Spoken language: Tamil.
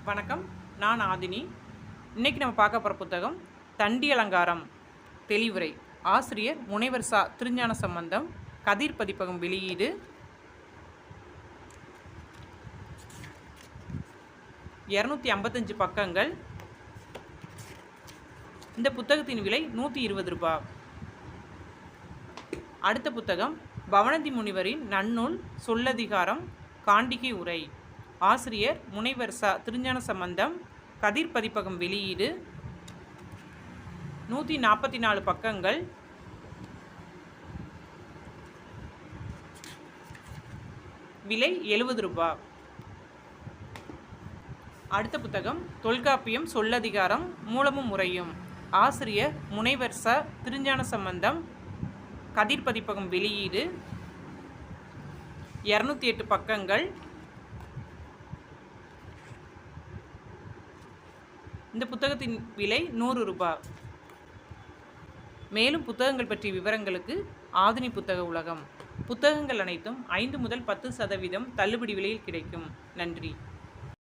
வணக்கம். நான் ஆதினி. இன்னைக்கு நம்ம பார்க்க போகிற புத்தகம் தண்டி அலங்காரம் தெளிவுரை. ஆசிரியர் முனைவர் சா. திருஞான சம்பந்தம். கதிர் பதிப்பகம் வெளியீடு. 255 பக்கங்கள். இந்த புத்தகத்தின் விலை 120 ரூபாய். அடுத்த புத்தகம் பவணந்தி முனிவரின் நன்னூல் சொல்லதிகாரம் காண்டிகை உரை. ஆசிரியர் முனைவர் சா. திருஞான சம்பந்தம். கதிர் பதிப்பகம் வெளியீடு. 144 பக்கங்கள். விலை 70 ரூபாய். அடுத்த புத்தகம் தொல்காப்பியம் சொல்லதிகாரம் மூலமும் முறையும். ஆசிரியர் முனைவர் ச. திருஞான சம்பந்தம். கதிர் பதிப்பகம் வெளியீடு. 208 பக்கங்கள். இந்த புத்தகத்தின் விலை 100 ரூபாய். மேலும் புத்தகங்கள் பற்றிய விவரங்களுக்கு ஆதினி புத்தக உலகம். புத்தகங்கள் அனைத்தும் 5 முதல் 10% தள்ளுபடி விலையில் கிடைக்கும். நன்றி.